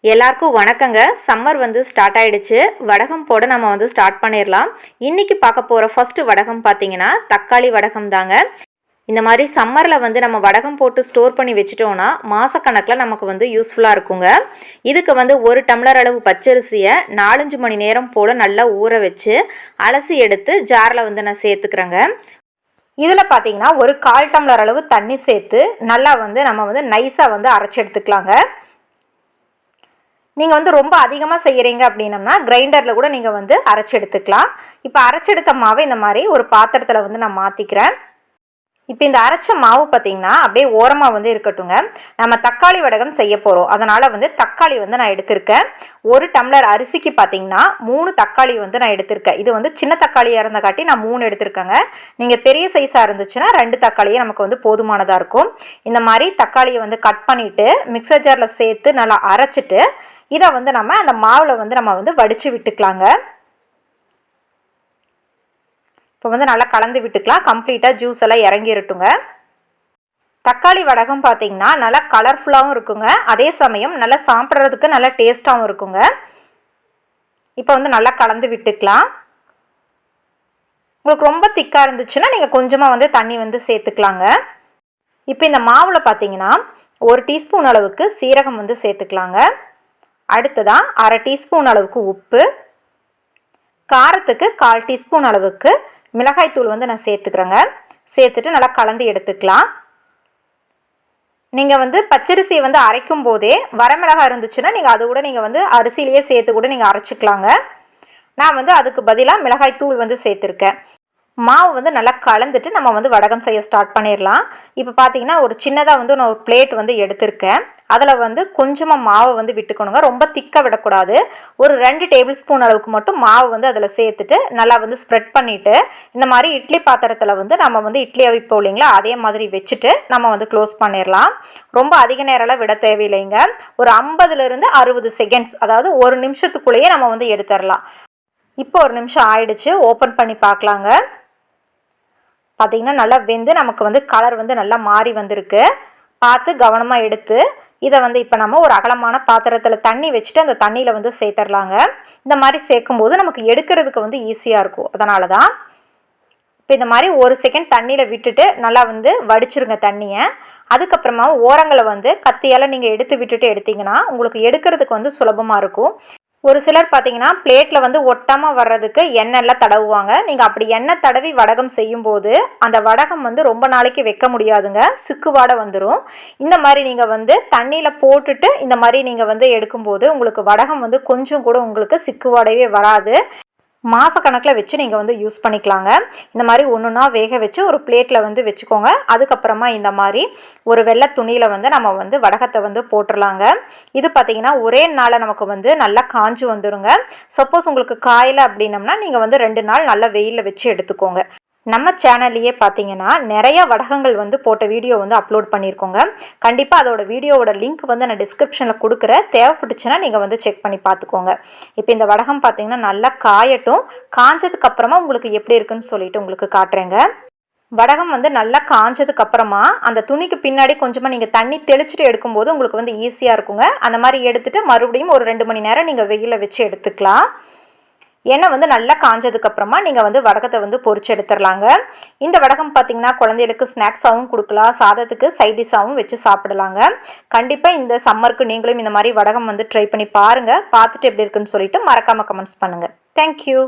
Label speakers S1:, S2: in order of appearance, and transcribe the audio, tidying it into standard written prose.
S1: எல்லாருக்கும் வணக்கங்க. சம்மர் வந்து ஸ்டார்ட் ஆயிடுச்சு. வடகம் போட நம்ம வந்து ஸ்டார்ட் பண்ணிடலாம். இன்னைக்கு பார்க்க போகிற ஃபர்ஸ்ட் வடகம் பார்த்தீங்கன்னா தக்காளி வடகம் தாங்க. இந்த மாதிரி சம்மரில் வந்து நம்ம வடகம் போட்டு ஸ்டோர் பண்ணி வச்சுட்டோன்னா மாதக்கணக்கில் நமக்கு வந்து யூஸ்ஃபுல்லாக இருக்குங்க. இதுக்கு வந்து 1 டம்ளர் அளவு பச்சரிசியை 4-5 மணி நேரம் போல் நல்லா ஊற வச்சு அலசி எடுத்து ஜாரில் வந்து நான் சேர்த்துக்கிறேங்க. இதில் பார்த்தீங்கன்னா ஒரு 1/4 டம்ளர் அளவு தண்ணி சேர்த்து நல்லா வந்து நம்ம வந்து நைஸாக வந்து அரைச்சி எடுத்துக்கலாங்க. நீங்கள் வந்து ரொம்ப அதிகமாக செய்கிறீங்க அப்படின்னம்னா கிரைண்டரில் கூட நீங்கள் வந்து அரைச்சி எடுத்துக்கலாம். இப்போ அரைச்செடுத்த மாவை இந்த மாதிரி ஒரு பாத்திரத்தில் வந்து நான் மாற்றிக்கிறேன். இப்போ இந்த அரைச்ச மாவு பார்த்திங்கன்னா அப்படியே ஓரமாக வந்து இருக்கட்டுங்க. நம்ம தக்காளி வடகம் செய்ய போகிறோம். அதனால் வந்து தக்காளி வந்து நான் எடுத்திருக்கேன். 1 டம்ளர் அரிசிக்கு பார்த்திங்கன்னா 3 தக்காளி வந்து நான் எடுத்திருக்கேன். இது வந்து சின்ன தக்காளியாக இருந்தகாட்டி நான் 3 எடுத்திருக்கேங்க. நீங்கள் பெரிய சைஸாக இருந்துச்சுன்னா 2 தக்காளியே நமக்கு வந்து போதுமானதாக இருக்கும். இந்த மாதிரி தக்காளியை வந்து கட் பண்ணிவிட்டு மிக்சர் ஜாரில் சேர்த்து நல்லா அரைச்சிட்டு இதை வந்து நம்ம அந்த மாவில் வந்து நம்ம வந்து வடித்து விட்டுக்கலாங்க. இப்போ வந்து நல்லா கலந்து விட்டுக்கலாம். கம்ப்ளீட்டாக ஜூஸ் எல்லாம் இறங்கிருட்டுங்க. தக்காளி வடகம் பார்த்திங்கன்னா நல்லா கலர்ஃபுல்லாகவும் இருக்குங்க. அதே சமயம் நல்லா சாப்பிட்றதுக்கு நல்லா டேஸ்ட்டாகவும் இருக்குங்க. இப்போ வந்து நல்லா கலந்து விட்டுக்கலாம். உங்களுக்கு ரொம்ப திக்காக இருந்துச்சுன்னா நீங்கள் கொஞ்சமாக வந்து தண்ணி வந்து சேர்த்துக்கலாங்க. இப்போ இந்த மாவில் பார்த்திங்கன்னா 1 டீஸ்பூன் அளவுக்கு சீரகம் வந்து சேர்த்துக்கலாங்க. அடுத்ததாக 1/2 டீஸ்பூன் அளவுக்கு உப்பு, காரத்துக்கு 1/4 டீஸ்பூன் அளவுக்கு மிளகாய்த்தூள் வந்து நான் சேர்த்துக்கிறேங்க. சேர்த்துட்டு நல்லா கலந்து எடுத்துக்கலாம். நீங்கள் வந்து பச்சரிசியை வந்து அரைக்கும் போதே வரமிளகாய் இருந்துச்சுன்னா நீங்கள் அது கூட நீங்கள் வந்து அரிசியிலேயே சேர்த்து கூட நீங்கள் அரைச்சிக்கலாங்க. நான் வந்து அதுக்கு பதிலாக மிளகாய்த்தூள் வந்து சேர்த்துருக்கேன். மாவு வந்து நல்லா கலந்துட்டு நம்ம வந்து வடகம் செய்ய ஸ்டார்ட் பண்ணிடலாம். இப்போ பார்த்தீங்கன்னா ஒரு சின்னதாக வந்து நான் ஒரு பிளேட் வந்து எடுத்திருக்கேன். அதில் வந்து கொஞ்சமாக மாவை வந்து விட்டுக்கணுங்க. ரொம்ப திக்காக விடக்கூடாது. ஒரு 2 டேபிள் ஸ்பூன் அளவுக்கு மட்டும் மாவு வந்து அதில் சேர்த்துட்டு நல்லா வந்து ஸ்ப்ரெட் பண்ணிவிட்டு இந்த மாதிரி இட்லி பாத்திரத்தில் வந்து நம்ம வந்து இட்லி அவிப்போம் இல்லைங்களா, அதே மாதிரி வச்சுட்டு நம்ம வந்து க்ளோஸ் பண்ணிடலாம். ரொம்ப அதிக நேரம்லாம் விட தேவையில்லைங்க. ஒரு 50லேருந்து 60 செகண்ட்ஸ், அதாவது 1 நிமிஷத்துக்குள்ளேயே நம்ம வந்து எடுத்துடலாம். இப்போ 1 நிமிஷம் ஆயிடுச்சு. ஓப்பன் பண்ணி பார்க்கலாங்க. பார்த்திங்கன்னா நல்லா வெந்து நமக்கு வந்து கலர் வந்து நல்லா மாறி வந்திருக்கு. பார்த்து கவனமாக எடுத்து இதை வந்து இப்போ நம்ம ஒரு அகலமான பாத்திரத்தில் தண்ணி வச்சுட்டு அந்த தண்ணியில் வந்து சேர்த்துடலாங்க. இந்த மாதிரி சேர்க்கும்போது நமக்கு எடுக்கிறதுக்கு வந்து ஈஸியாக இருக்கும். அதனால தான் இப்போ இந்த மாதிரி 1 செகண்ட் தண்ணியில் விட்டுட்டு நல்லா வந்து வடிச்சிருங்க தண்ணியை. அதுக்கப்புறமா ஓரங்களை வந்து கத்தியால் நீங்கள் எடுத்து விட்டுட்டு எடுத்திங்கன்னா உங்களுக்கு எடுக்கிறதுக்கு வந்து சுலபமாக இருக்கும். ஒரு சிலர் பார்த்தீங்கன்னா பிளேட்டில் வந்து ஒட்டாமல் வர்றதுக்கு எண்ணெய்லாம் தடவுவாங்க. நீங்கள் அப்படி எண்ணெய் தடவி வடகம் செய்யும்போது அந்த வடகம் வந்து ரொம்ப நாளைக்கு வைக்க முடியாதுங்க, சிக்குவாடை வந்துடும். இந்த மாதிரி நீங்கள் வந்து தண்ணியில் போட்டுட்டு இந்த மாதிரி நீங்கள் வந்து எடுக்கும்போது உங்களுக்கு வடகம் வந்து கொஞ்சம் கூட உங்களுக்கு சிக்குவாடையே வராது. மாதக்கணக்கில் வச்சு நீங்கள் வந்து யூஸ் பண்ணிக்கலாங்க. இந்த மாதிரி ஒன்றுனா வேக வச்சு ஒரு பிளேட்டில் வந்து வச்சுக்கோங்க. அதுக்கப்புறமா இந்த மாதிரி ஒரு வெள்ளை துணியில் வந்து நம்ம வந்து வடகத்தை வந்து போட்டுடலாங்க. இது பார்த்திங்கன்னா ஒரே நாளில் நமக்கு வந்து நல்லா காஞ்சு வந்துடுங்க. சப்போஸ் உங்களுக்கு காயலை அப்படின்னம்னா நீங்கள் வந்து 2 நாள் நல்லா வெயிலில் வச்சு எடுத்துக்கோங்க. நம்ம சேனல்லையே பார்த்தீங்கன்னா நிறைய வடகங்கள் வந்து போட்ட வீடியோ வந்து அப்லோட் பண்ணியிருக்கோங்க. கண்டிப்பாக அதோட வீடியோவோட லிங்க் வந்து நான் டிஸ்கிரிப்ஷனில் கொடுக்குறேன். தேவைப்பட்டுச்சுன்னா நீங்கள் வந்து செக் பண்ணி பார்த்துக்கோங்க. இப்போ இந்த வடகம் பார்த்தீங்கன்னா நல்லா காயட்டும். காஞ்சதுக்கப்புறமா உங்களுக்கு எப்படி இருக்குன்னு சொல்லிட்டு உங்களுக்கு காட்டுறேங்க. வடகம் வந்து நல்லா காஞ்சதுக்கு அப்புறமா அந்த துணிக்கு பின்னாடி கொஞ்சமாக நீங்கள் தண்ணி தெளிச்சுட்டு எடுக்கும்போது உங்களுக்கு வந்து ஈஸியாக இருக்குங்க. அந்த மாதிரி எடுத்துகிட்டு மறுபடியும் ஒரு 2 மணி நேரம் நீங்கள் வெயிலில் வச்சு எடுத்துக்கலாம். எண்ணெய் வந்து நல்லா காஞ்சதுக்கப்புறமா நீங்கள் வந்து வடகத்தை வந்து பொரிச்சு எடுத்துடலாங்க. இந்த வடகம் பார்த்திங்கன்னா குழந்தைகளுக்கு ஸ்நாக்ஸாகவும் கொடுக்கலாம், சாதத்துக்கு சைட் டிஷ்ஷாகவும் வச்சு சாப்பிடலாங்க. கண்டிப்பாக இந்த சம்மருக்கு நீங்களும் இந்த மாதிரி வடகம் வந்து ட்ரை பண்ணி பாருங்கள். பார்த்துட்டு எப்படி இருக்குன்னு சொல்லிட்டு மறக்காமல் கமெண்ட்ஸ் பண்ணுங்கள். தேங்க்யூ.